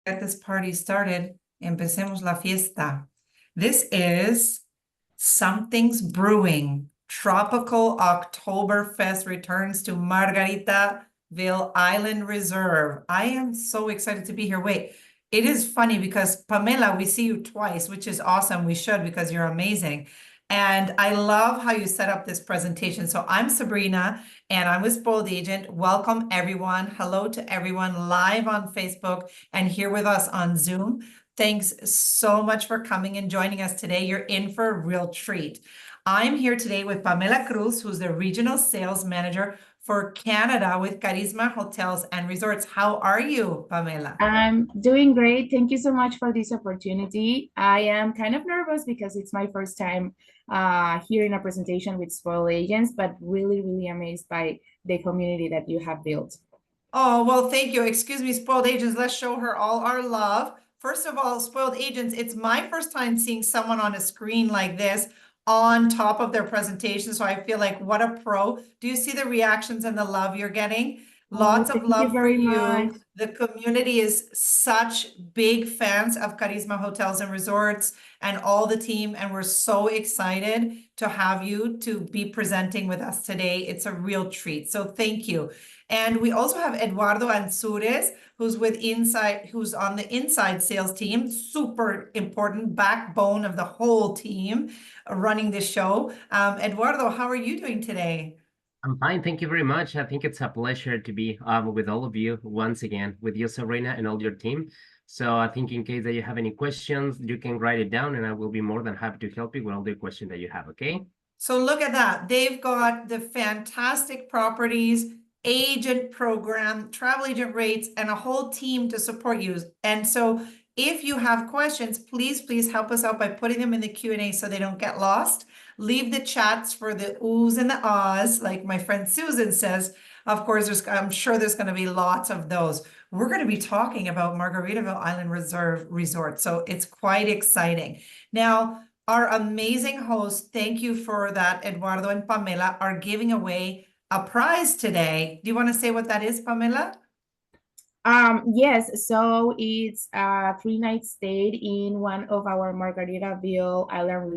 get this party started. Empecemos la fiesta. This is Something's Brewing. Tropical Oktoberfest returns to Margaritaville Island Reserve. I am so excited to be here. Wait, it is funny because Pamela, we see you twice, which is awesome. We should because you're amazing. And I love how you set up this presentation. So I'm Sabrina and I'm with Spoiled Agent. Welcome everyone. Hello to everyone live on Facebook and here with us on Zoom. Thanks so much for coming and joining us today. You're in for a real treat. I'm here today with Pamela Cruz, who's the Regional Sales Manager for Canada with Carisma Hotels and Resorts. How are you, Pamela? I'm doing great. Thank you so much for this opportunity. I am kind of nervous because it's my first time hearing a presentation with Spoiled Agents, but really, really amazed by the community that you have built. Oh, well, thank you. Excuse me, Spoiled Agents. Let's show her all our love. First of all, Spoiled Agents, it's my first time seeing someone on a screen like this on top of their presentation. So I feel like what a pro. Do you see the reactions and the love you're getting? Lots of love for you. The community is such big fans of Carisma Hotels and Resorts and all the team. And we're so excited to have you to be presenting with us today. It's a real treat. So thank you. And we also have Eduardo Ansures, who's on the inside sales team, super important backbone of the whole team running the show. Eduardo, how are you doing today? I'm fine, thank you very much. I think it's a pleasure to be with all of you once again, with you, Sabrina, and all your team. So I think in case that you have any questions, you can write it down and I will be more than happy to help you with all the questions that you have, okay? So look at that. They've got the fantastic properties, agent program, travel agent rates, and a whole team to support you. And so if you have questions, please help us out by putting them in the Q&A so they don't get lost. Leave the chats for the oohs and the ahs, like my friend Susan says. Of course, I'm sure there's going to be lots of those. We're going to be talking about Margaritaville Island Resort, so it's quite exciting. Now, our amazing hosts, thank you for that, Eduardo and Pamela, are giving away a prize today. Do you want to say what that is, Pamela? Yes, so it's a 3-night stay in one of our Margaritaville Island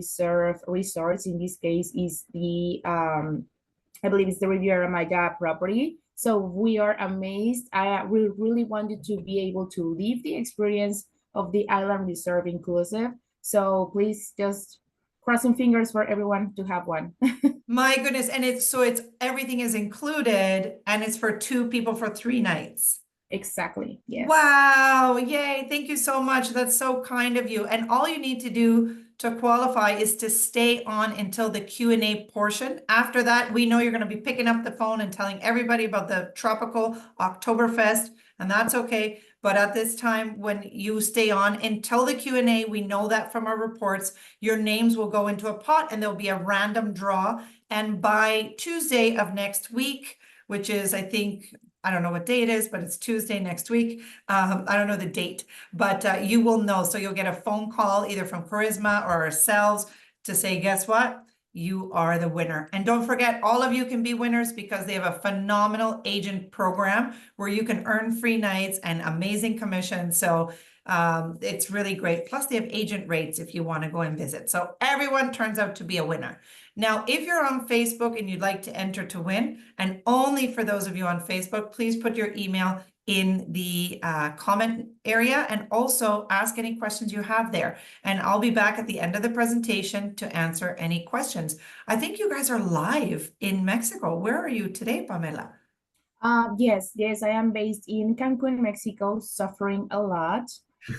resorts. In this case is the I believe it's the Riviera Maya property. So we are amazed. We really wanted to be able to live the experience of the island resort inclusive. So please just crossing fingers for everyone to have one. My goodness. And it's everything is included and it's for 2 people for 3 nights. Exactly. Yes. Wow. Yay. Thank you so much. That's so kind of you. And all you need to do to qualify is to stay on until the Q&A portion. After that, we know you're going to be picking up the phone and telling everybody about the tropical Oktoberfest, and that's okay. But at this time, when you stay on until the Q&A, we know that from our reports, your names will go into a pot and there'll be a random draw. And by Tuesday of next week, which is, I think, I don't know what day it is, but it's Tuesday next week. I don't know the date, but you will know. So you'll get a phone call either from Charisma or ourselves to say, guess what? You are the winner. And don't forget, all of you can be winners because they have a phenomenal agent program where you can earn free nights and amazing commissions. So it's really great. Plus they have agent rates if you want to go and visit. So everyone turns out to be a winner. Now, if you're on Facebook and you'd like to enter to win, and only for those of you on Facebook, please put your email in the comment area and also ask any questions you have there. And I'll be back at the end of the presentation to answer any questions. I think you guys are live in Mexico. Where are you today, Pamela? Yes, I am based in Cancun, Mexico, suffering a lot.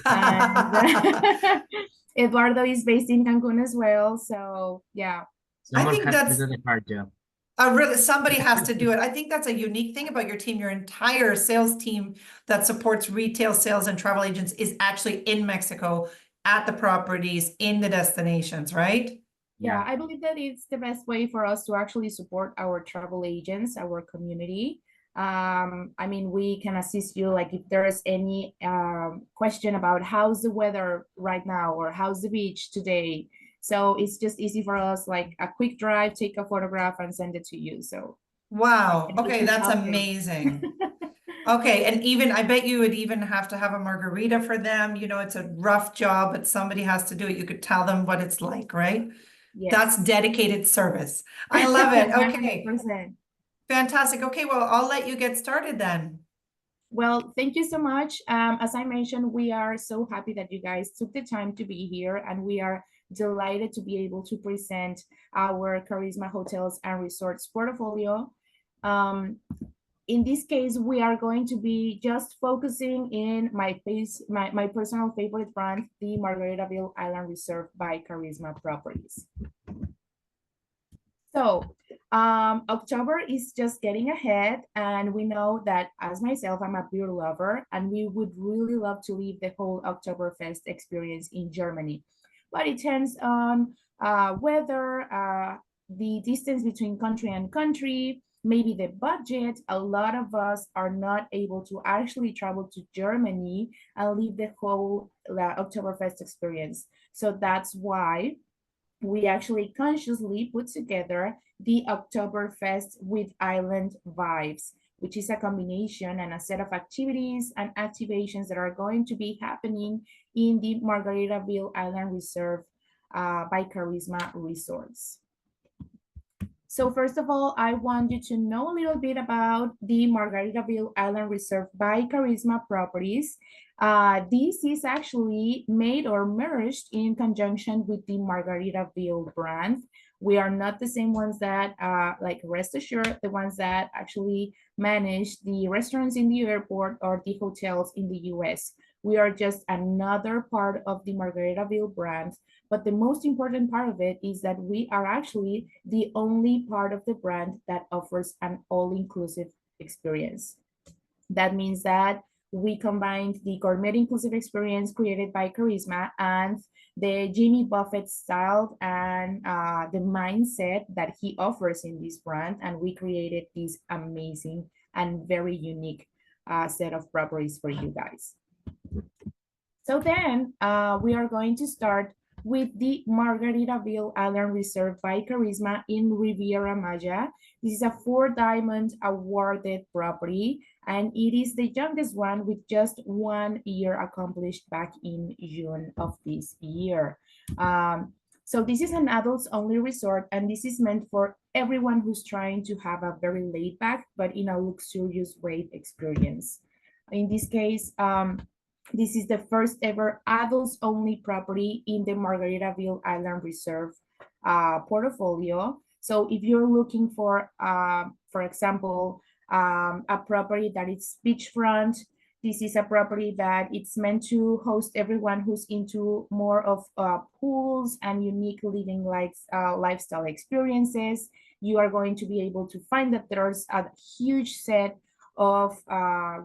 And Eduardo is based in Cancun as well. So yeah. I think that's a hard job. Somebody has to do it. I think that's a unique thing about your team. Your entire sales team that supports retail sales and travel agents is actually in Mexico at the properties in the destinations, right? Yeah, I believe that it's the best way for us to actually support our travel agents, our community. I mean, we can assist you, like if there's any question about how's the weather right now or how's the beach today. So it's just easy for us, like a quick drive, take a photograph and send it to you. So wow. Okay, that's amazing. Okay, and even, I bet you would even have to have a margarita for them. You know, it's a rough job, but somebody has to do it. You could tell them what it's like, right? That's Yes. dedicated service. I love it. Okay, 100%. fantastic. Okay, well, I'll let you get started then. Well, thank you so much. As I mentioned, we are so happy that you guys took the time to be here, and we are delighted to be able to present our Charisma Hotels and Resorts portfolio. In this case, we are going to be just focusing in my personal favorite brand, the Margaritaville Island Resort by Charisma Properties. So October is just getting ahead, and we know that as myself, I'm a beer lover, and we would really love to live the whole Oktoberfest experience in Germany. But it depends on weather, the distance between country and country, maybe the budget. A lot of us are not able to actually travel to Germany and live the whole Oktoberfest experience. So that's why we actually consciously put together the Oktoberfest with Island Vibes, which is a combination and a set of activities and activations that are going to be happening in the Margaritaville Island Reserve by Charisma Resorts. So first of all, I want you to know a little bit about the Margaritaville Island Reserve by Charisma Properties. This is actually made or merged in conjunction with the Margaritaville brand. We are not the same ones that, like rest assured, the ones that actually manage the restaurants in the airport or the hotels in the US. We are just another part of the Margaritaville brand. But the most important part of it is that we are actually the only part of the brand that offers an all-inclusive experience. That means that we combined the gourmet inclusive experience created by Charisma and the Jimmy Buffett style and the mindset that he offers in this brand. And we created this amazing and very unique set of properties for you guys. So then we are going to start with the Margaritaville Island Reserve by Charisma in Riviera Maya. This is a 4-diamond awarded property, and it is the youngest one with just 1 year accomplished back in June of this year. So this is an adults only resort, and this is meant for everyone who's trying to have a very laid back, but in a luxurious way experience. In this case, this is the first ever adults only property in the Margaritaville Island Reserve portfolio. So if you're looking for example, a property that is beachfront, this is a property that it's meant to host everyone who's into more of pools and unique living lifestyle experiences. You are going to be able to find that there's a huge set of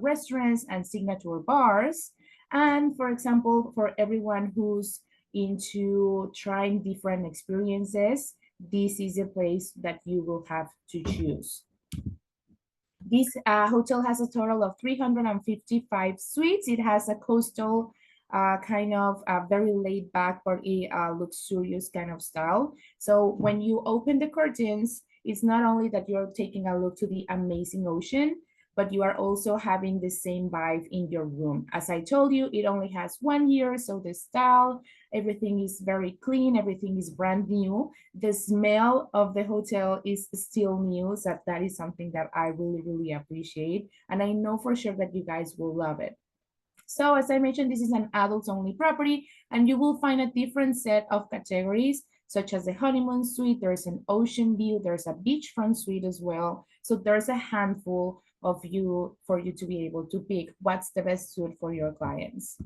restaurants and signature bars. And for example, for everyone who's into trying different experiences, this is a place that you will have to choose. This hotel has a total of 355 suites. It has a coastal kind of very laid back but a luxurious kind of style. So when you open the curtains, it's not only that you're taking a look to the amazing ocean, but you are also having the same vibe in your room. As I told you, it only has 1 year, so the style, everything is very clean, everything is brand new. The smell of the hotel is still new, so that is something that I really, really appreciate. And I know for sure that you guys will love it. So as I mentioned, this is an adults only property, and you will find a different set of categories, such as the honeymoon suite, there's an ocean view, there's a beachfront suite as well. So there's a handful of you for you to be able to pick what's the best suit for your clients.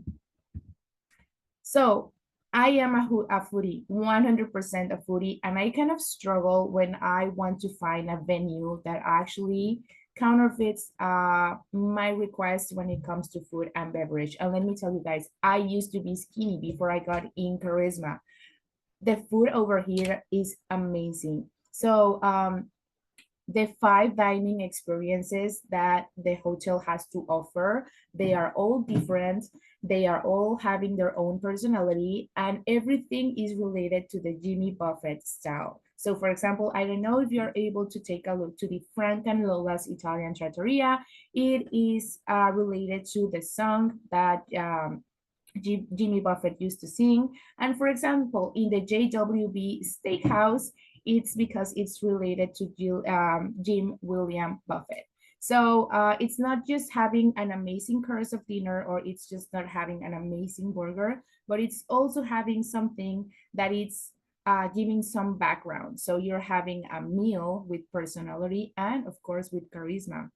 So I am a foodie, 100% a foodie, and I kind of struggle when I want to find a venue that actually counterfeits my request when it comes to food and beverage. And let me tell you guys, I used to be skinny before I got in Charisma. The food over here is amazing. So the 5 dining experiences that the hotel has to offer, they are all different. They are all having their own personality, and everything is related to the Jimmy Buffett style. So for example, I don't know if you're able to take a look to the Frank and Lola's Italian Trattoria. It is related to the song that Jimmy Buffett used to sing. And for example, in the JWB Steakhouse, it's because it's related to Jim William Buffett. So it's not just having an amazing course of dinner, or it's just not having an amazing burger, but it's also having something that it's giving some background. So you're having a meal with personality and of course with charisma.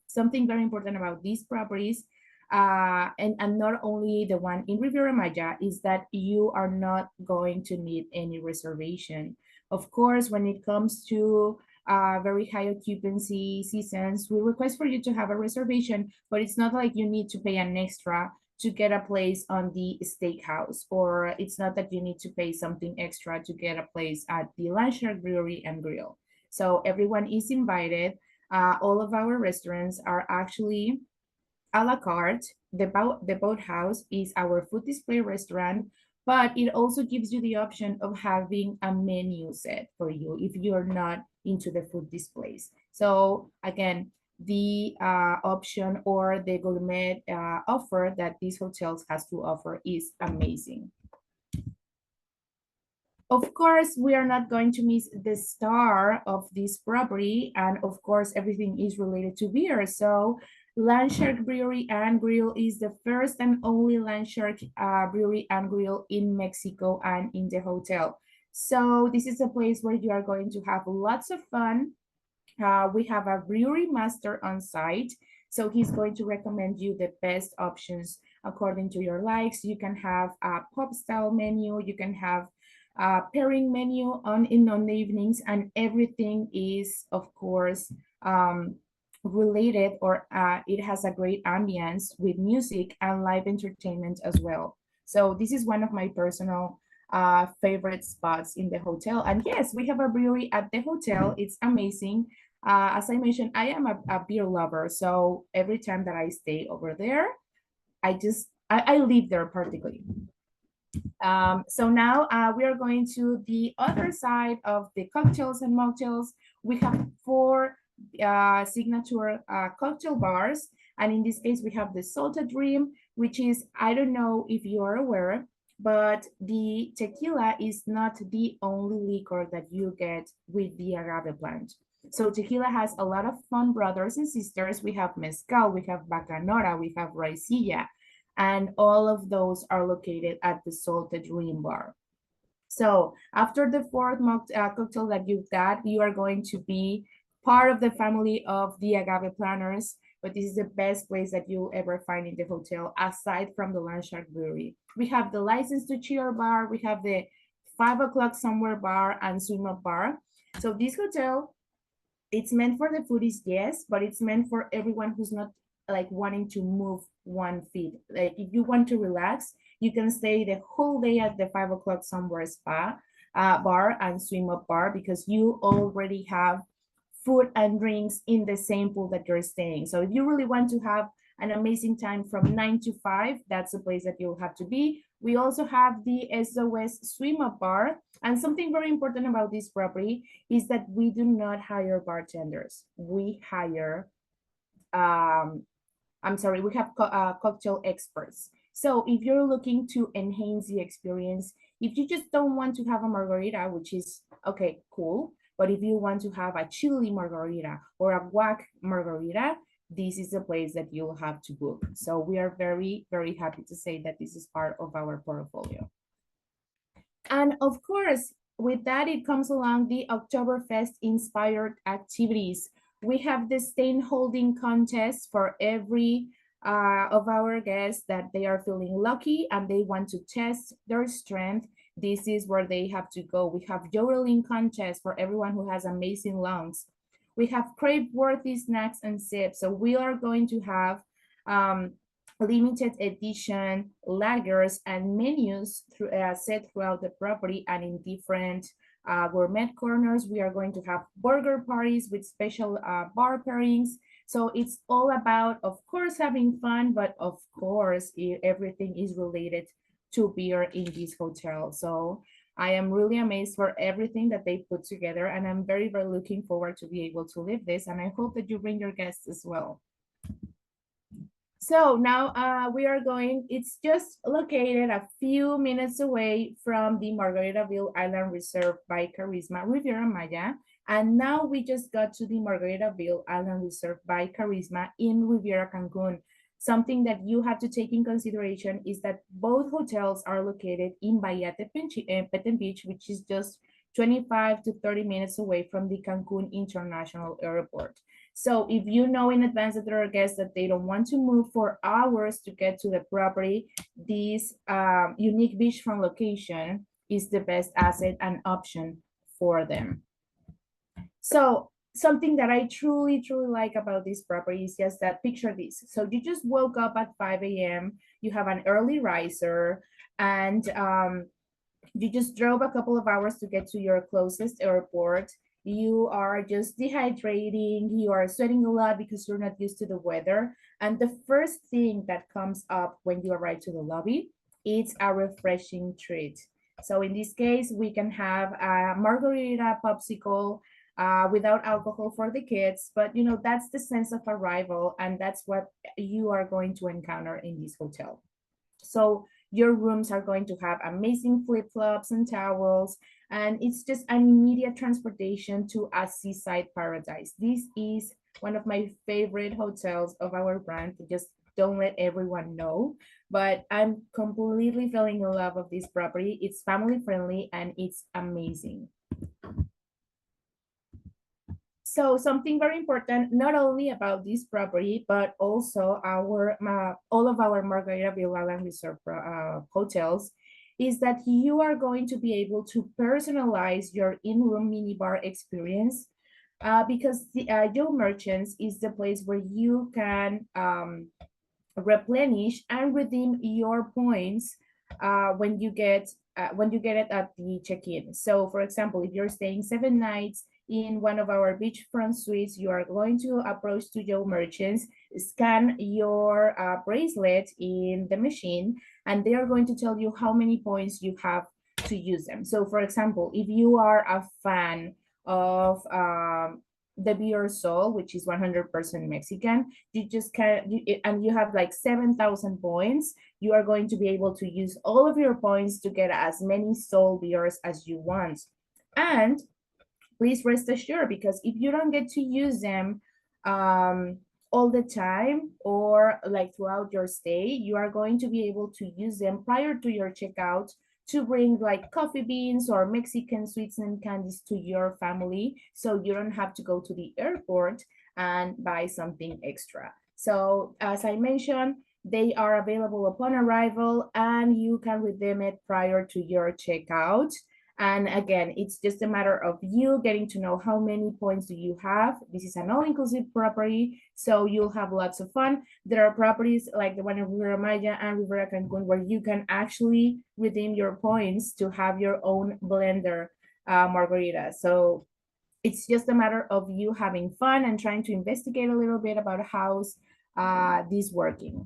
Something very important about these properties, and not only the one in Riviera Maya, is that you are not going to need any reservation. Of course, when it comes to very high occupancy seasons, we request for you to have a reservation, but it's not like you need to pay an extra to get a place on the steakhouse, or it's not that you need to pay something extra to get a place at the Landshark Brewery and Grill. So everyone is invited. All of our restaurants are actually a la carte. The Boathouse is our food display restaurant, but it also gives you the option of having a menu set for you if you're not into the food displays. So again, the option or the gourmet offer that these hotels has to offer is amazing. Of course, we are not going to miss the star of this property, and of course, everything is related to beer. So Landshark Brewery and Grill is the first and only Landshark Brewery and Grill in Mexico and in the hotel. So this is a place where you are going to have lots of fun. We have a brewery master on site, so he's going to recommend you the best options according to your likes. You can have a pub style menu, you can have a pairing menu on the evenings, and everything is of course related, or it has a great ambience with music and live entertainment as well. So this is one of my personal favorite spots in the hotel. And yes, we have a brewery at the hotel. It's amazing. As I mentioned, I am a beer lover, so every time that I stay over there, I live there practically. So now we are going to the other side of the cocktails and mocktails. We have 4 signature cocktail bars, and in this case we have the Salted Dream, which is, I don't know if you are aware, but the tequila is not the only liquor that you get with the agave plant. So tequila has a lot of fun brothers and sisters. We have mezcal, we have bacanora, we have raicilla, and all of those are located at the Salted Dream bar. So after the 4th cocktail that you've got, you are going to be part of the family of the agave planners, but this is the best place that you'll ever find in the hotel, aside from the Landshark Brewery. We have the License to Cheer bar, we have the 5 o'clock somewhere bar and swim up bar. So this hotel, it's meant for the foodies, yes, but it's meant for everyone who's not like wanting to move 1 feet. Like if you want to relax, you can stay the whole day at the 5 o'clock somewhere spa bar and swim up bar, because you already have food and drinks in the same pool that you're staying. So if you really want to have an amazing time from 9 to 5, that's the place that you'll have to be. We also have the SOS swim up bar. And something very important about this property is that we do not hire bartenders. We hire, we have cocktail experts. So if you're looking to enhance the experience, if you just don't want to have a margarita, which is okay, cool, but if you want to have a chili margarita or a guac margarita, this is the place that you'll have to book. So we are very, very happy to say that this is part of our portfolio. And of course, with that, it comes along the Oktoberfest inspired activities. We have the stain holding contest for every of our guests that they are feeling lucky and they want to test their strength. This is where they have to go. We have yodeling contest for everyone who has amazing lungs. We have crave-worthy snacks and sips. So we are going to have limited edition lagers and menus set throughout the property and in different gourmet corners. We are going to have burger parties with special bar pairings. So it's all about, of course, having fun, but of course, everything is related to beer in this hotel. So I am really amazed for everything that they put together, and I'm very, very looking forward to be able to live this, and I hope that you bring your guests as well. So now we are going, it's just located a few minutes away from the Margaritaville Island Reserve by Charisma Riviera Maya. And now we just got to the Margaritaville Island Reserve by Charisma in Riviera Cancun. Something that you have to take in consideration is that both hotels are located in Bahia Petén Beach, which is just 25 to 30 minutes away from the Cancun International Airport. So if you know in advance that there are guests that they don't want to move for hours to get to the property, this unique beachfront location is the best asset and option for them. So something that I truly, truly like about this property is just that, picture this. So you just woke up at 5 a.m., you have an early riser, and you just drove a couple of hours to get to your closest airport. You are just dehydrating, you are sweating a lot because you're not used to the weather. And the first thing that comes up when you arrive to the lobby, it's a refreshing treat. So in this case, we can have a margarita popsicle without alcohol for the kids, but you know, that's the sense of arrival, and that's what you are going to encounter in this hotel. So your rooms are going to have amazing flip-flops and towels, and it's just an immediate transportation to a seaside paradise. This is one of my favorite hotels of our brand. Just don't let everyone know, but I'm completely falling in love with this property. It's family friendly and it's amazing. So something very important, not only about this property, but also our all of our Margaritaville Island Resort hotels, is that you are going to be able to personalize your in-room minibar experience, because the Joe Merchants is the place where you can replenish and redeem your points when you get it at the check-in. So for example, if you're staying 7 nights in one of our beachfront suites, you are going to approach to Joe Merchants, scan your bracelet in the machine, and they are going to tell you how many points you have to use them. So for example, if you are a fan of the beer Sol, which is 100% Mexican, you just and you have like 7,000 points, you are going to be able to use all of your points to get as many Sol beers as you want. And please rest assured, because if you don't get to use them all the time or like throughout your stay, you are going to be able to use them prior to your checkout to bring like coffee beans or Mexican sweets and candies to your family, so you don't have to go to the airport and buy something extra. So as I mentioned, they are available upon arrival and you can redeem it prior to your checkout. And again, it's just a matter of you getting to know how many points do you have. This is an all-inclusive property, so you'll have lots of fun. There are properties like the one in Riviera Maya and Riviera Cancun where you can actually redeem your points to have your own blender margarita. So it's just a matter of you having fun and trying to investigate a little bit about how's this working.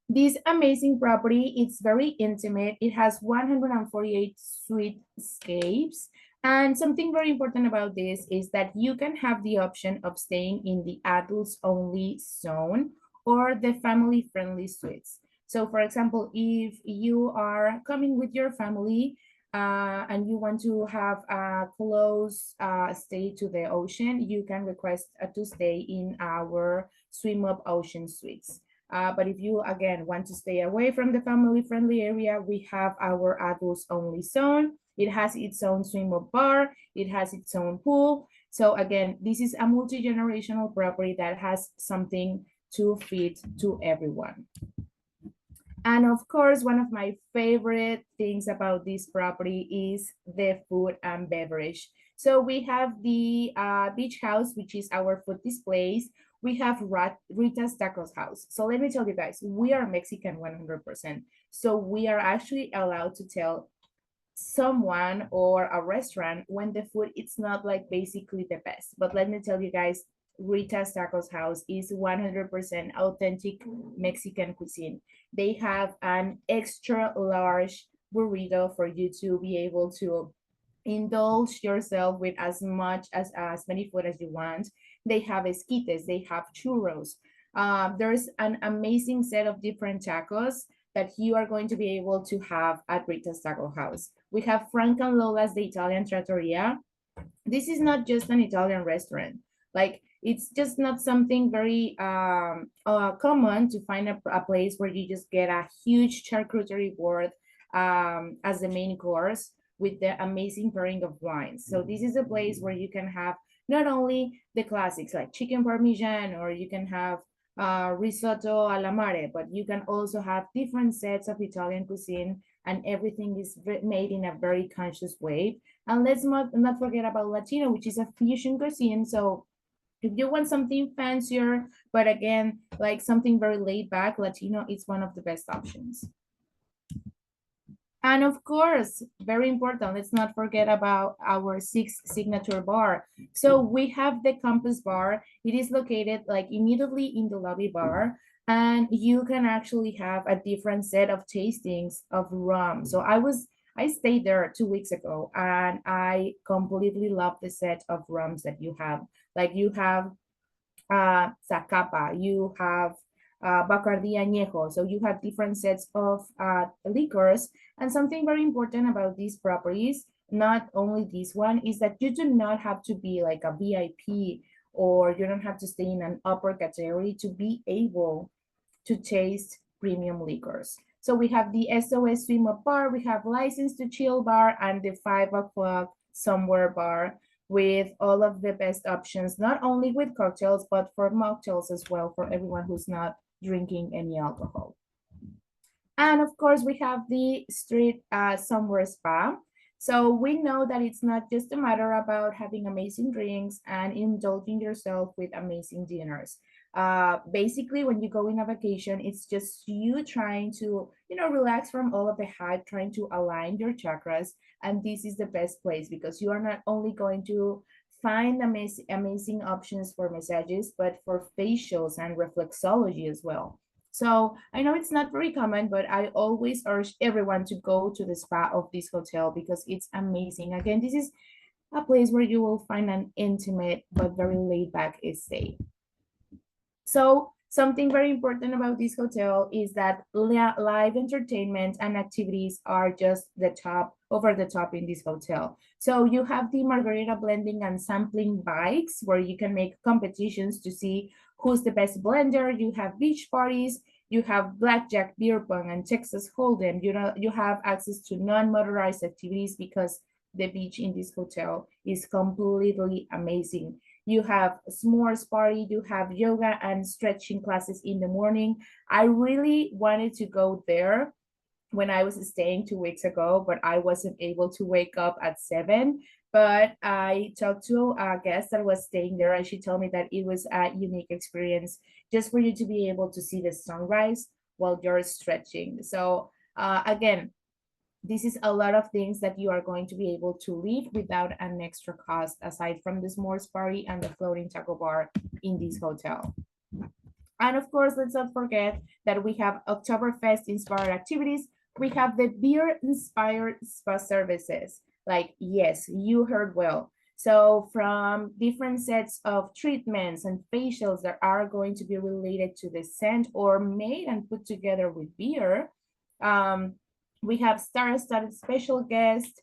This amazing property, it's very intimate. It has 148 suitescapes. And something very important about this is that you can have the option of staying in the adults only zone or the family friendly suites. So for example, if you are coming with your family and you want to have a close stay to the ocean, you can request to stay in our Swim Up Ocean suites. But if you, again, want to stay away from the family-friendly area, we have our adults-only zone. It has its own swim-up bar. It has its own pool. So again, this is a multi-generational property that has something to fit to everyone. And of course, one of my favorite things about this property is the food and beverage. So we have the beach house, which is our food displays. We have Rita's Tacos House. So let me tell you guys, we are Mexican 100%. So we are actually allowed to tell someone or a restaurant when the food it's not like basically the best. But let me tell you guys, Rita's Tacos House is 100% authentic Mexican cuisine. They have an extra large burrito for you to be able to indulge yourself with as many food as you want. They have esquites, they have churros. There's an amazing set of different tacos that you are going to be able to have at Rita's Taco House. We have Frank and Lola's, the Italian trattoria. This is not just an Italian restaurant. Like, it's just not something very common to find a place where you just get a huge charcuterie board as the main course with the amazing pairing of wines. So this is a place where you can have not only the classics like chicken parmesan, or you can have risotto alla mare, but you can also have different sets of Italian cuisine, and everything is made in a very conscious way. And let's not forget about Latino, which is a fusion cuisine. So if you want something fancier, but again, like something very laid back, Latino is one of the best options. And of course, very important, let's not forget about our signature bar. So we have the Campus Bar. It is located like immediately in the lobby bar, and you can actually have a different set of tastings of rum. So I stayed there 2 weeks ago, and I completely love the set of rums that you have. Like, you have Zacapa, you have Bacardi Añejo. So you have different sets of liquors. And something very important about these properties, not only this one, is that you do not have to be like a VIP, or you don't have to stay in an upper category to be able to taste premium liquors. So we have the SOS Swim Up Bar, we have License to Chill Bar, and the 5 o'clock Somewhere Bar, with all of the best options, not only with cocktails, but for mocktails as well, for everyone who's not drinking any alcohol. And of course, we have the Street Somewhere Spa. So we know that it's not just a matter about having amazing drinks and indulging yourself with amazing dinners. Basically, when you go in a vacation, it's just you trying to, relax from all of the hype, trying to align your chakras. And this is the best place, because you are not only going to find amazing options for massages, but for facials and reflexology as well. So I know it's not very common, but I always urge everyone to go to the spa of this hotel, because it's amazing. Again, this is a place where you will find an intimate but very laid back stay. So something very important about this hotel is that live entertainment and activities are just over the top in this hotel. So you have the margarita blending and sampling bikes, where you can make competitions to see who's the best blender. You have beach parties, you have blackjack, beer pong, and Texas Hold'em. You have access to non-motorized activities, because the beach in this hotel is completely amazing. You have a s'mores party, you have yoga and stretching classes in the morning. I really wanted to go there when I was staying 2 weeks ago, but I wasn't able to wake up at 7. But I talked to a guest that was staying there, and she told me that it was a unique experience just for you to be able to see the sunrise while you're stretching. So again, this is a lot of things that you are going to be able to live without an extra cost, aside from the s'mores party and the floating taco bar in this hotel. And of course, let's not forget that we have Oktoberfest inspired activities. We have the beer inspired spa services. Like, yes, you heard well. So from different sets of treatments and facials that are going to be related to the scent or made and put together with beer. We have star-studded special guests.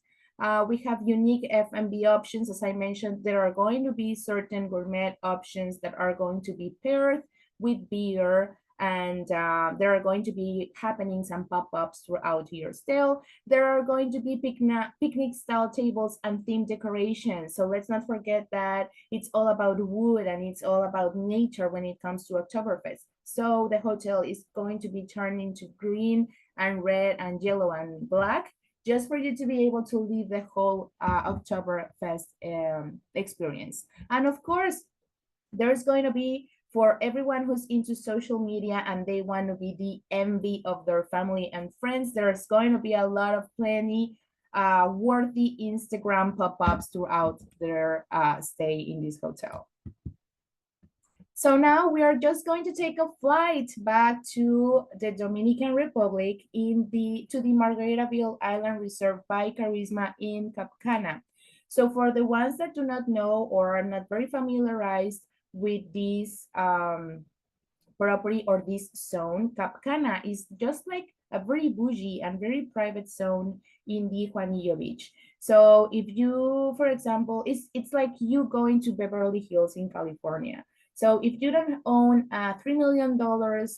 We have unique F&B options. As I mentioned, there are going to be certain gourmet options that are going to be paired with beer, and there are going to be happenings and pop-ups throughout your stay. There are going to be picnic-style tables and themed decorations. So let's not forget that it's all about wood and it's all about nature when it comes to Oktoberfest. So the hotel is going to be turned into green and red and yellow and black, just for you to be able to live the whole Oktoberfest experience. And of course, there's going to be, for everyone who's into social media and they want to be the envy of their family and friends, there's going to be a lot of plenty worthy Instagram pop-ups throughout their stay in this hotel. So now we are just going to take a flight back to the Dominican Republic to the Margaritaville Island Resort by Charisma in Cap Cana. So for the ones that do not know or are not very familiarized with this property or this zone, Cap Cana is just like a very bougie and very private zone in the Juanillo Beach. So if you, for example, it's like you going to Beverly Hills in California. So if you don't own a $3 million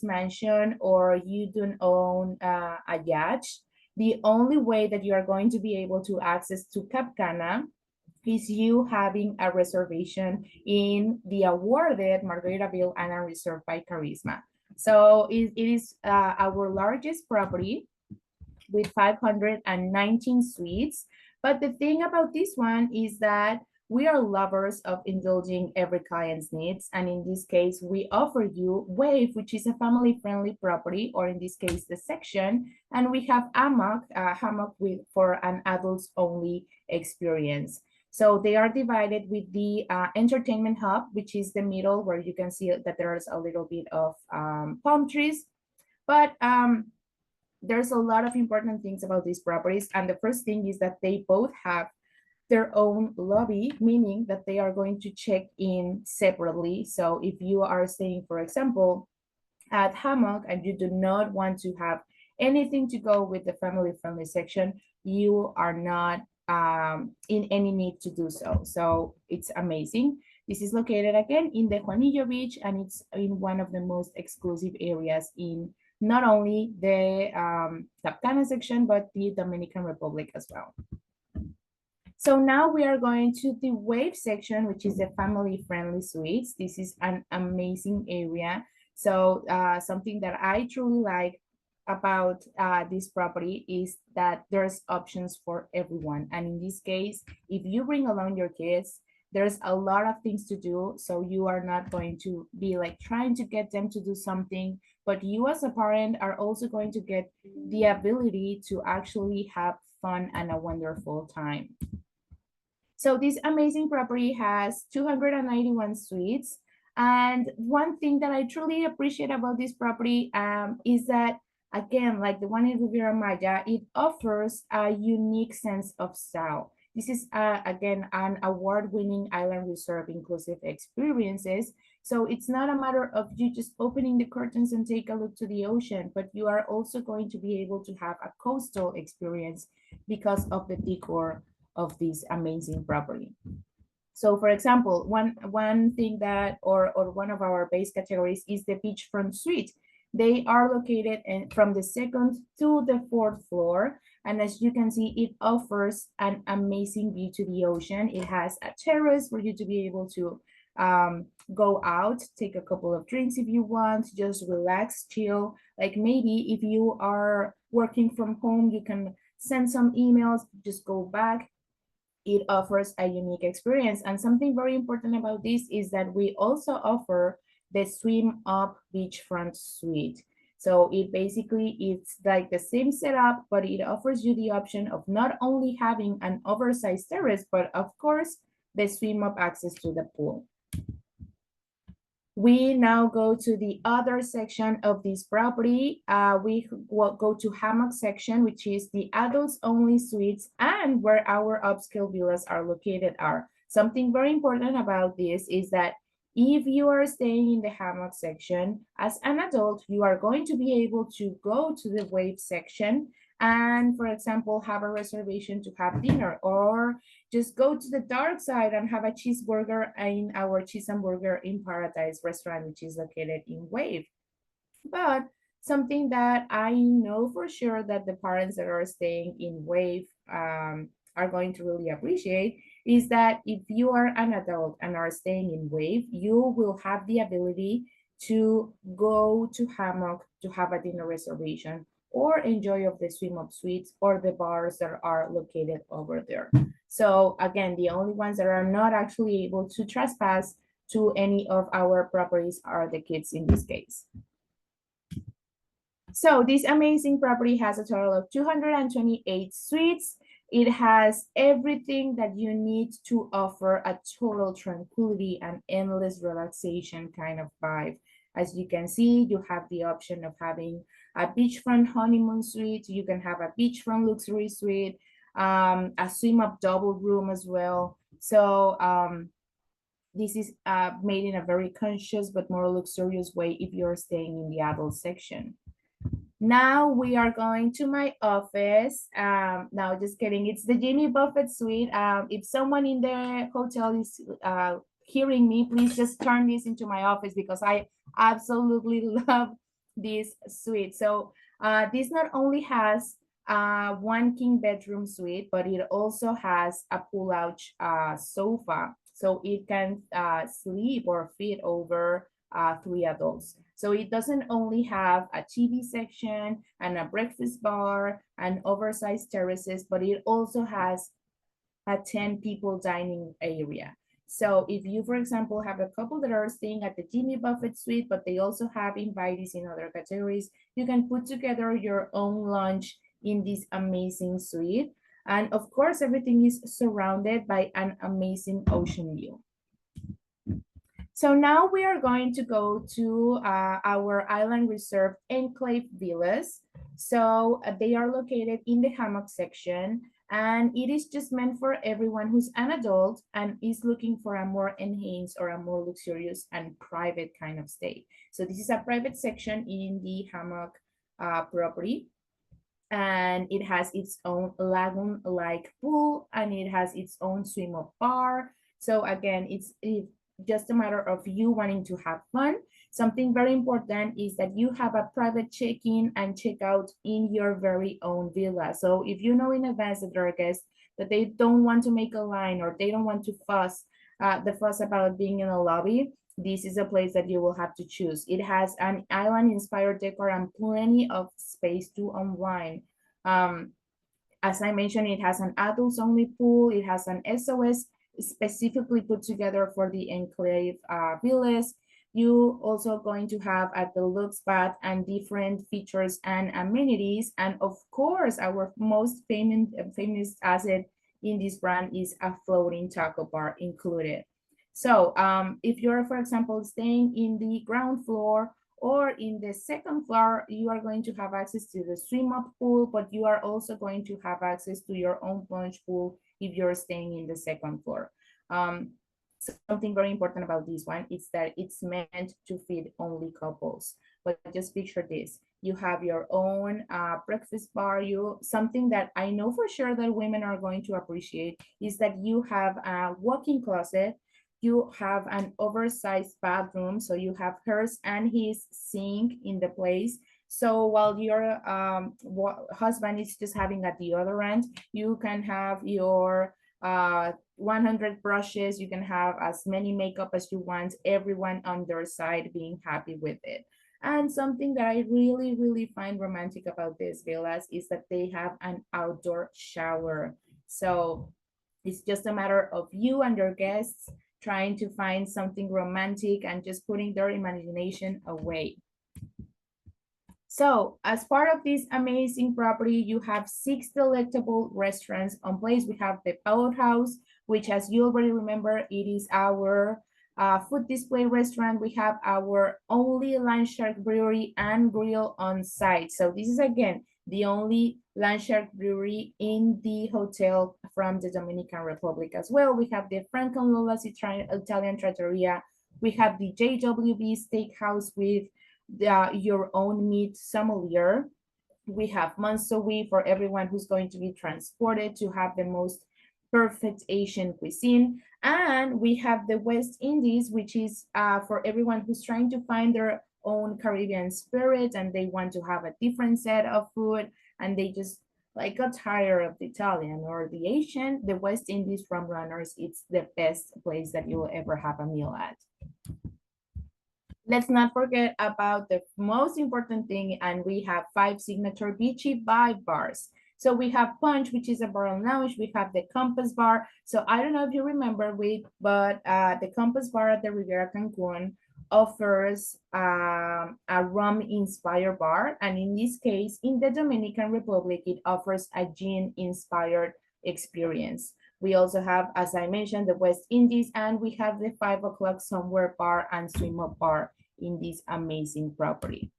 mansion or you don't own a yacht, the only way that you are going to be able to access to Cap Cana is you having a reservation in the awarded Margaritaville Island Resort by Charisma. So it is our largest property with 519 suites. But the thing about this one is that we are lovers of indulging every client's needs. And in this case, we offer you Wave, which is a family-friendly property, or in this case, the section. And we have hammock for an adults-only experience. So they are divided with the entertainment hub, which is the middle where you can see that there's a little bit of palm trees. But there's a lot of important things about these properties. And the first thing is that they both have their own lobby, meaning that they are going to check in separately. So if you are staying, for example, at Hammock and you do not want to have anything to go with the family-friendly section, you are not in any need to do so. So it's amazing. This is located again in the Juanillo Beach, and it's in one of the most exclusive areas in not only the Cap Cana section, but the Dominican Republic as well. So now we are going to the Wave section, which is the family-friendly suites. This is an amazing area. So something that I truly like about this property is that there's options for everyone. And in this case, if you bring along your kids, there's a lot of things to do. So you are not going to be like trying to get them to do something, but you as a parent are also going to get the ability to actually have fun and a wonderful time. So this amazing property has 291 suites. And one thing that I truly appreciate about this property is that, again, like the one in Riviera Maya, it offers a unique sense of style. This is, again, an award-winning island resort inclusive experiences. So it's not a matter of you just opening the curtains and take a look to the ocean, but you are also going to be able to have a coastal experience because of the decor of this amazing property. So for example, one thing that, or one of our base categories is the beachfront suite. They are located from the 2nd to the 4th floor. And as you can see, it offers an amazing view to the ocean. It has a terrace for you to be able to go out, take a couple of drinks if you want, just relax, chill. Like maybe if you are working from home, you can send some emails, just go back. It offers a unique experience. And something very important about this is that we also offer the swim up beachfront suite. So it basically, it's like the same setup, but it offers you the option of not only having an oversized terrace, but of course, the swim up access to the pool. We now go to the other section of this property. We will go to hammock section, which is the adults only suites and where our upscale villas are located are. Something very important about this is that if you are staying in the hammock section, as an adult, you are going to be able to go to the wave section and, for example, have a reservation to have dinner, or just go to the dark side and have a cheeseburger in our Cheese and Burger in Paradise restaurant, which is located in Wave. But something that I know for sure that the parents that are staying in Wave are going to really appreciate is that if you are an adult and are staying in Wave, you will have the ability to go to Hammock to have a dinner reservation or enjoy of the swim up suites or the bars that are located over there. So again, the only ones that are not actually able to trespass to any of our properties are the kids in this case. So this amazing property has a total of 228 suites. It has everything that you need to offer a total tranquility and endless relaxation kind of vibe. As you can see, you have the option of having a beachfront honeymoon suite. You can have a beachfront luxury suite, a swim up double room as well. So this is made in a very conscious but more luxurious way if you're staying in the adult section. Now we are going to my office. No, just kidding. It's the Jimmy Buffett suite. If someone in the hotel is hearing me, please just turn this into my office because I absolutely love this suite. So this not only has one king bedroom suite, but it also has a pull-out sofa. So it can sleep or fit over 3 adults. So it doesn't only have a TV section and a breakfast bar and oversized terraces, but it also has a 10 people dining area. So if you, for example, have a couple that are staying at the Jimmy Buffett suite, but they also have invitees in other categories, you can put together your own lunch in this amazing suite. And of course, everything is surrounded by an amazing ocean view. So now we are going to go to our island reserve enclave villas. So they are located in the hammock section, and it is just meant for everyone who's an adult and is looking for a more enhanced or a more luxurious and private kind of stay. So this is a private section in the hammock property, and it has its own lagoon-like pool, and it has its own swim-up bar. So again, it's just a matter of you wanting to have fun. Something very important is that you have a private check-in and check-out in your very own villa. So if you know in advance that there are guests that they don't want to make a line or they don't want to fuss about being in a lobby, this is a place that you will have to choose. It has an island-inspired decor and plenty of space to unwind. As I mentioned, it has an adults-only pool. It has an SOS specifically put together for the enclave villas. You also going to have a deluxe bath and different features and amenities. And of course, our most famous asset in this brand is a floating taco bar included. So if you're, for example, staying in the ground floor or in the second floor, you are going to have access to the swim-up pool, but you are also going to have access to your own plunge pool if you're staying in the second floor. Something very important about this one is that it's meant to feed only couples. But just picture this: you have your own breakfast bar. Something that I know for sure that women are going to appreciate is that you have a walk-in closet. You have an oversized bathroom, so you have hers and his sink in the place. So while your husband is just having at the other end, you can have your 100 brushes, you can have as many makeup as you want, everyone on their side being happy with it. And something that I really, really find romantic about these villas is that they have an outdoor shower. So it's just a matter of you and your guests trying to find something romantic and just putting their imagination away. So as part of this amazing property, you have 6 delectable restaurants on place. We have the Boathouse, which, as you already remember, it is our food display restaurant. We have our only Land Shark Brewery and Grill on site. So this is, again, the only Land Shark Brewery in the hotel from the Dominican Republic as well. We have the Frank and Lola's Italian Trattoria. We have the JWB Steakhouse with your own meat sommelier. We have Mansowi for everyone who's going to be transported to have the most perfect Asian cuisine. And we have the West Indies, which is for everyone who's trying to find their own Caribbean spirit and they want to have a different set of food and they just like got tired of the Italian or the Asian. The West Indies from Runners, it's the best place that you will ever have a meal at. Let's not forget about the most important thing, and we have 5 signature beachy vibe bars. So we have Punch, which is a bar and lounge. We have the Compass Bar. So I don't know if you remember, but the Compass Bar at the Riviera Cancun offers a rum-inspired bar. And in this case, in the Dominican Republic, it offers a gin-inspired experience. We also have, as I mentioned, the West Indies, and we have the 5 o'clock somewhere bar and swim up bar in this amazing property.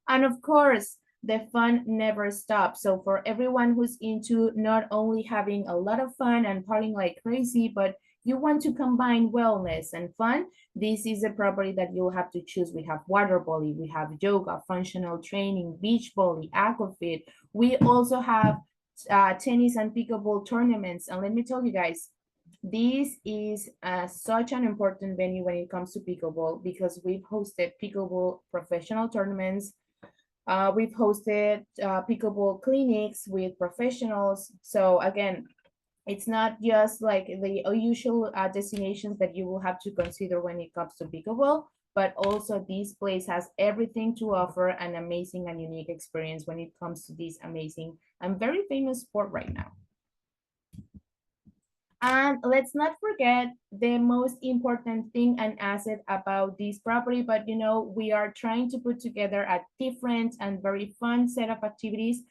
And of course, the fun never stops. So for everyone who's into not only having a lot of fun and partying like crazy, but you want to combine wellness and fun, this is a property that you'll have to choose. We have water volley, we have yoga, functional training, beach volley, aquafit. We also have tennis and pickleball tournaments. And let me tell you guys, this is such an important venue when it comes to pickleball, because we've hosted pickleball professional tournaments. We've hosted pickleball clinics with professionals. So again, it's not just like the usual destinations that you will have to consider when it comes to pickleball, but also this place has everything to offer an amazing and unique experience when it comes to this amazing and very famous sport right now. And let's not forget the most important thing and asset about this property, but you know, we are trying to put together a different and very fun set of activities.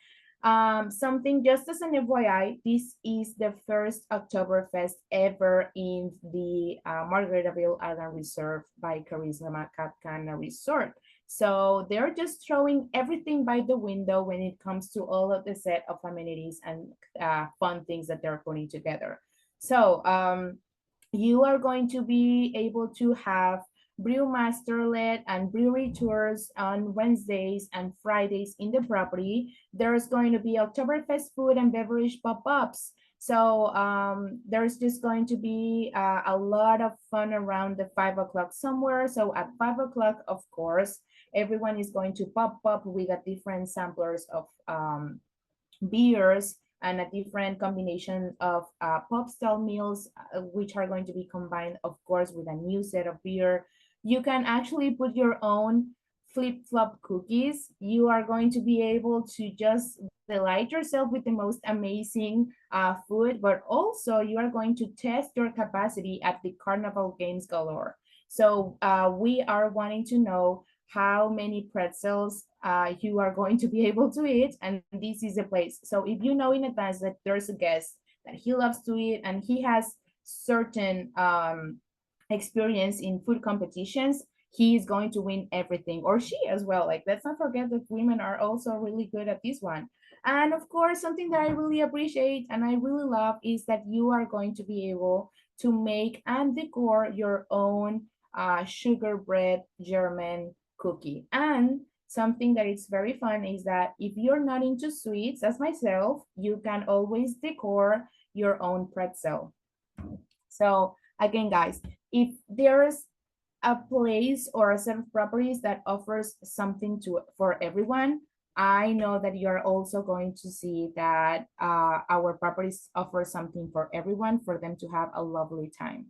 Something just as an FYI, this is the first Oktoberfest ever in the Margaritaville Island Reserve by Charisma Cap Cana Resort. So they're just throwing everything by the window when it comes to all of the set of amenities and fun things that they're putting together. So you are going to be able to have brewmaster-led and brewery tours on Wednesdays and Fridays in the property. There's going to be Oktoberfest food and beverage pop-ups. So there's just going to be a lot of fun around the 5 o'clock somewhere. So at 5 o'clock, of course, everyone is going to pop up with a different samplers of beers and a different combination of pop style meals, which are going to be combined, of course, with a new set of beer. You can actually put your own flip-flop cookies. You are going to be able to just delight yourself with the most amazing food, but also you are going to test your capacity at the Carnival Games Galore. So we are wanting to know how many pretzels you are going to be able to eat, and this is a place. So if you know in advance that there's a guest that he loves to eat and he has certain experience in food competitions, he is going to win everything, or she as well. Like, let's not forget that women are also really good at this one. And of course, something that I really appreciate and I really love is that you are going to be able to make and decor your own sugar bread German cookie. And something that is very fun is that if you're not into sweets, as myself, you can always decor your own pretzel. So again, guys, if there's a place or a set of properties that offers something for everyone, I know that you're also going to see that our properties offer something for everyone, for them to have a lovely time.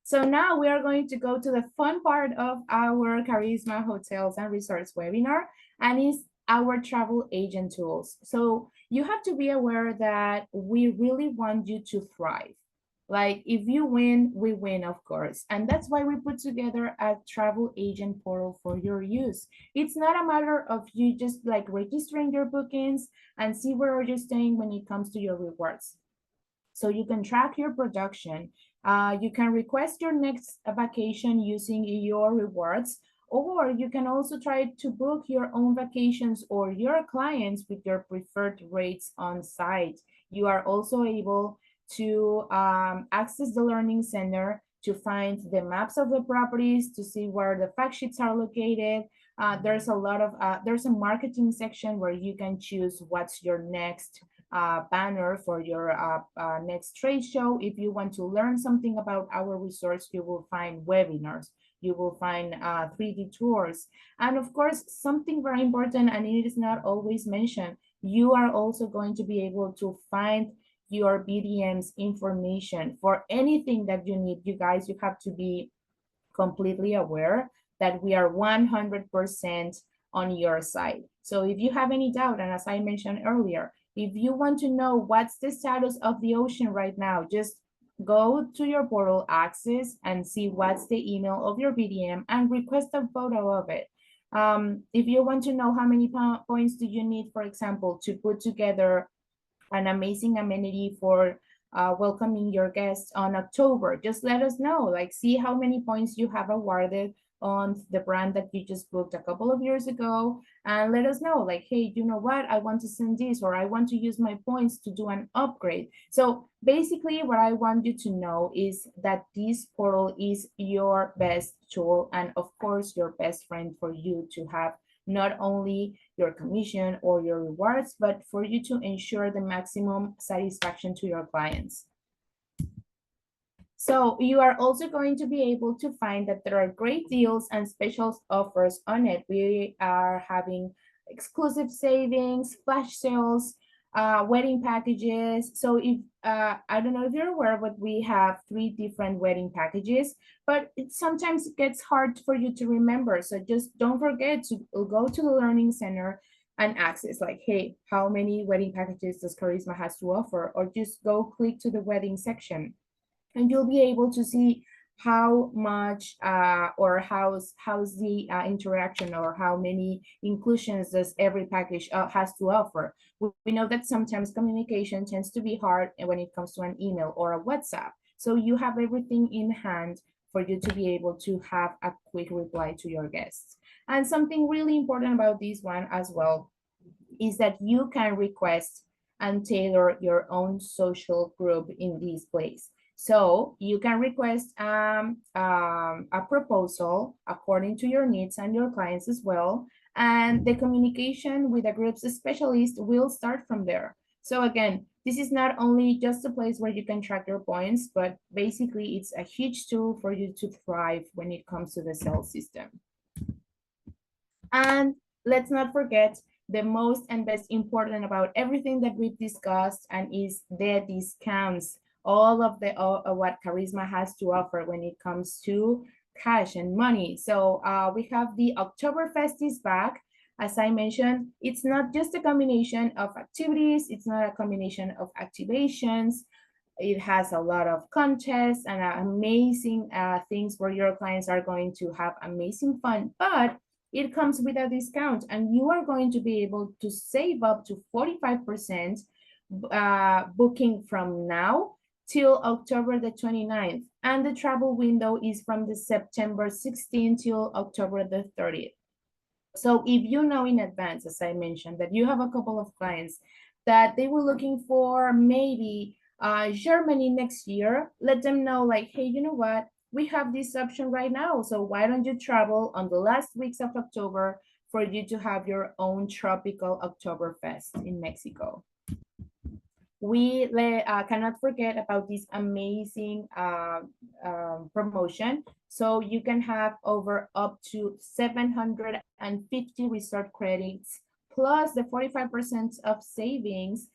So now we are going to go to the fun part of our Charisma Hotels and Resorts webinar, and is our travel agent tools. So you have to be aware that we really want you to thrive. Like, if you win, we win, of course. And that's why we put together a travel agent portal for your use. It's not a matter of you just like registering your bookings and see where you're staying when it comes to your rewards. So you can track your production. You can request your next vacation using your rewards, or you can also try to book your own vacations or your clients with your preferred rates on site. You are also able to access the Learning Center to find the maps of the properties, to see where the fact sheets are located. There's a marketing section where you can choose what's your next banner for your next trade show. If you want to learn something about our resorts, you will find webinars, you will find 3D tours. And of course, something very important, and it is not always mentioned, you are also going to be able to find your BDM's information for anything that you need. You guys, you have to be completely aware that we are 100% on your side. So if you have any doubt, and as I mentioned earlier, if you want to know what's the status of the ocean right now, just go to your portal access and see what's the email of your BDM and request a photo of it. If you want to know how many points do you need, for example, to put together an amazing amenity for welcoming your guests on October. Just let us know, like, see how many points you have awarded on the brand that you just booked a couple of years ago, and let us know, like, hey, you know what, I want to send this, or I want to use my points to do an upgrade. So basically what I want you to know is that this portal is your best tool, and of course your best friend, for you to have not only your commission or your rewards, but for you to ensure the maximum satisfaction to your clients. So you are also going to be able to find that there are great deals and special offers on it. We are having exclusive savings, flash sales, wedding packages. So if I don't know if you're aware, but we have 3 different wedding packages, but sometimes it gets hard for you to remember. So just don't forget to go to the Learning Center and access, like, hey, how many wedding packages does Charisma has to offer? Or just go click to the wedding section, and you'll be able to see how much or how's the interaction, or how many inclusions does every package has to offer. We know that sometimes communication tends to be hard when it comes to an email or a WhatsApp. So you have everything in hand for you to be able to have a quick reply to your guests. And something really important about this one as well is that you can request and tailor your own social group in this place. So you can request a proposal according to your needs and your clients as well. And the communication with the group's specialist will start from there. So again, this is not only just a place where you can track your points, but basically it's a huge tool for you to thrive when it comes to the sales system. And let's not forget the most and best important about everything that we've discussed, and is the discounts. All of the what Charisma has to offer when it comes to cash and money. So we have the Oktoberfest is back. As I mentioned, it's not just a combination of activities, it's not a combination of activations. It has a lot of contests and amazing things where your clients are going to have amazing fun, but it comes with a discount, and you are going to be able to save up to 45% booking from now till October the 29th. And the travel window is from the September 16th till October the 30th. So if you know in advance, as I mentioned, that you have a couple of clients that they were looking for maybe Germany next year, let them know, like, hey, you know what? We have this option right now. So why don't you travel on the last weeks of October for you to have your own tropical Oktoberfest in Mexico? We cannot forget about this amazing promotion. So you can have over up to 750 resort credits, plus the 45% of savings.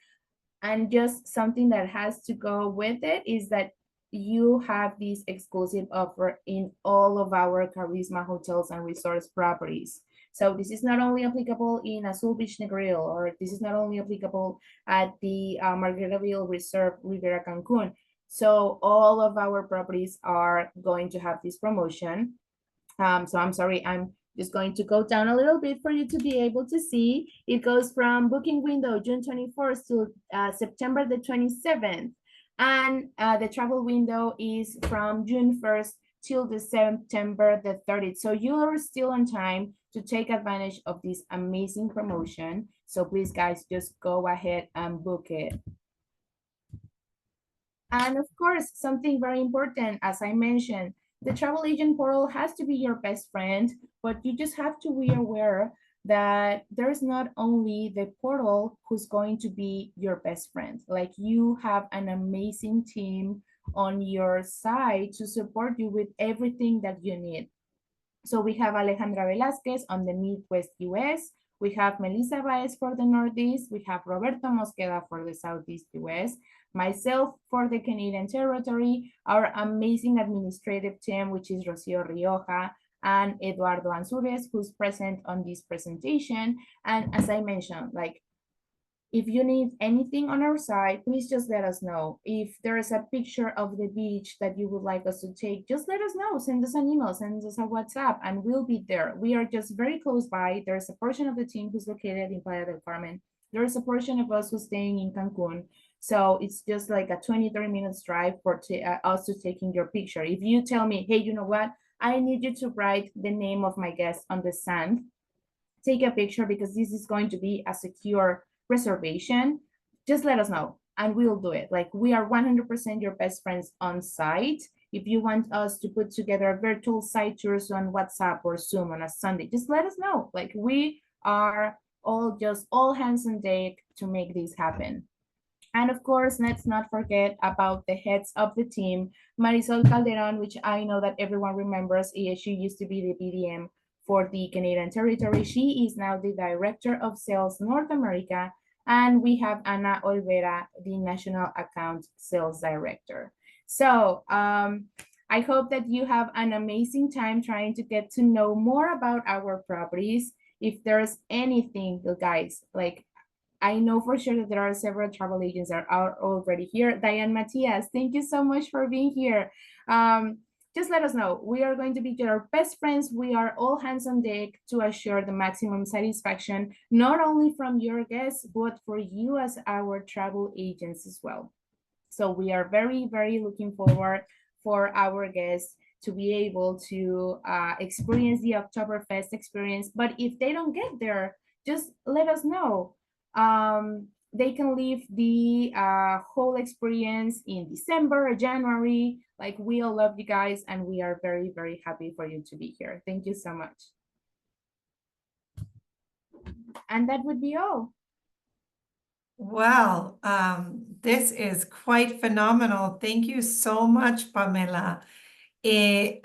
And just something that has to go with it is that you have this exclusive offer in all of our Charisma hotels and resorts properties. So this is not only applicable in Azul Beach Negril, or this is not only applicable at the Margaritaville Reserve Rivera Cancun. So all of our properties are going to have this promotion. So I'm sorry, I'm just going to go down a little bit for you to be able to see. It goes from booking window June 24th to September the 27th. And the travel window is from June 1st till the September the 30th. So you are still on time to take advantage of this amazing promotion. So please, guys, just go ahead and book it. And of course, something very important, as I mentioned, the travel agent portal has to be your best friend, but you just have to be aware that there's not only the portal who's going to be your best friend. Like, you have an amazing team on your side to support you with everything that you need. So we have Alejandra Velázquez on the Midwest US. We have Melissa Baez for the Northeast. We have Roberto Mosqueda for the Southeast US. Myself for the Canadian Territory. Our amazing administrative team, which is Rocio Rioja and Eduardo Ansures, who's present on this presentation. And as I mentioned, like, if you need anything on our side, please just let us know. If there is a picture of the beach that you would like us to take, just let us know. Send us an email, send us a WhatsApp, and we'll be there. We are just very close by. There's a portion of the team who's located in Playa del Carmen, There's a portion of us who's staying in Cancun, so it's just like a 20-30 minutes drive for us to taking your picture. If you tell me, hey, you know what, I need you to write the name of my guest on the sand, take a picture, because this is going to be a secure reservation, just let us know and we'll do it. Like, we are 100% your best friends on site. If you want us to put together a virtual site tours on WhatsApp or Zoom on a Sunday, just let us know. Like, we are all hands on deck to make this happen. And of course, let's not forget about the heads of the team, Marisol Calderon, which I know that everyone remembers. She used to be the BDM for the Canadian territory. She is now the Director of Sales North America. And we have Ana Olvera, the National Account Sales Director. So I hope that you have an amazing time trying to get to know more about our properties. If there's anything, guys, like, I know for sure that there are several travel agents that are already here. Diane Matias, thank you so much for being here. Just let us know. We are going to be your best friends. We are all hands on deck to assure the maximum satisfaction, not only from your guests, but for you as our travel agents as well. So we are very, very looking forward for our guests to be able to experience the Oktoberfest experience. But if they don't get there, just let us know. They can live the whole experience in December or January. Like, we all love you guys, and we are very, very happy for you to be here. Thank you so much. And that would be all. Well, this is quite phenomenal. Thank you so much, Pamela. I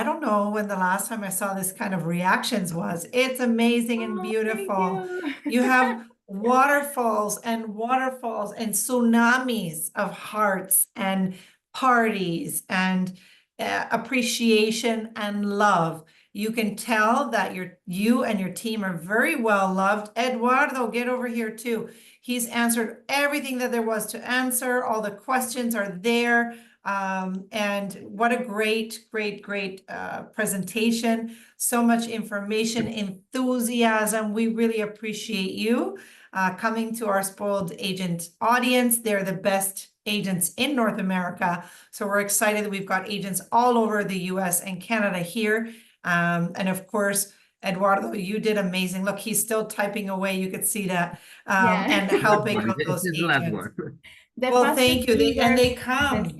don't know when the last time I saw this kind of reactions was. It's amazing and beautiful. You have waterfalls and tsunamis of hearts and parties and appreciation and love. You can tell that you and your team are very well loved. Eduardo, get over here too. He's answered everything that there was to answer. All the questions are there. And what a great presentation. So much information, enthusiasm. We really appreciate you coming to our Spoiled Agent audience. They're the best agents in North America. So we're excited that we've got agents all over the US and Canada here. And of course, Eduardo, you did amazing. Look, he's still typing away. You could see that. And helping out those agents. Well, thank you. They come.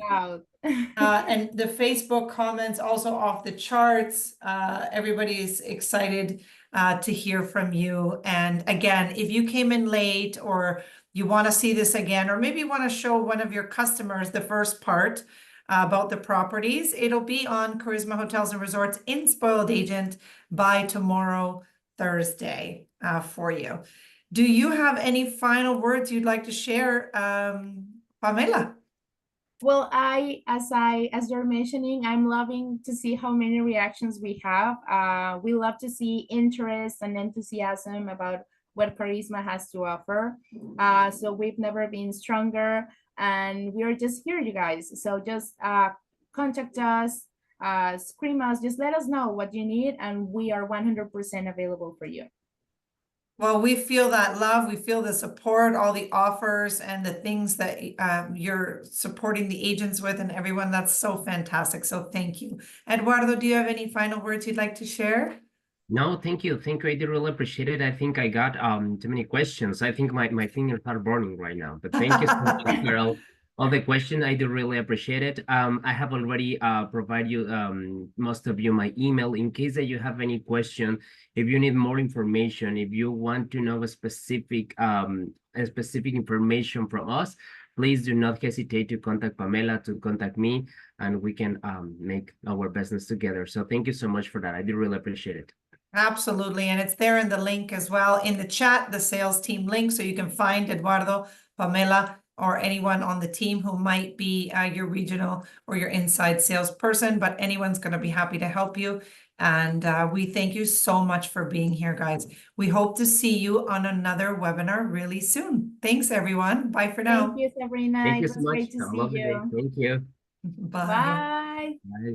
And the Facebook comments also off the charts. Everybody's excited to hear from you. And again, if you came in late or you want to see this again, or maybe you want to show one of your customers the first part about the properties, it'll be on Charisma Hotels and Resorts in Spoiled Agent by tomorrow, Thursday, for you. Do you have any final words you'd like to share, Pamela? Well, as you're mentioning, I'm loving to see how many reactions we have. We love to see interest and enthusiasm about what Charisma has to offer. So we've never been stronger, and we're just here, you guys. So just contact us, scream us, just let us know what you need, and we are 100% available for you. Well, we feel that love, we feel the support, all the offers and the things that you're supporting the agents with and everyone. That's so fantastic. So thank you. Eduardo, do you have any final words you'd like to share? No, thank you. Thank you. I did really appreciate it. I think I got too many questions. I think my fingers are burning right now. But thank you so much for all the questions. I do really appreciate it. I have already provided you most of you my email in case that you have any question. If you need more information, if you want to know a specific information from us, please do not hesitate to contact Pamela, to contact me, and we can make our business together. So thank you so much for that. I do really appreciate it. Absolutely. And it's there in the link as well in the chat, the sales team link. So you can find Eduardo, Pamela, or anyone on the team who might be your regional or your inside salesperson, but anyone's going to be happy to help you. And we thank you so much for being here, guys. We hope to see you on another webinar really soon. Thanks, everyone. Bye for now. Thank you, Sabrina. Thank you It so was much. great to see you. Thank you. Bye. Bye. Bye.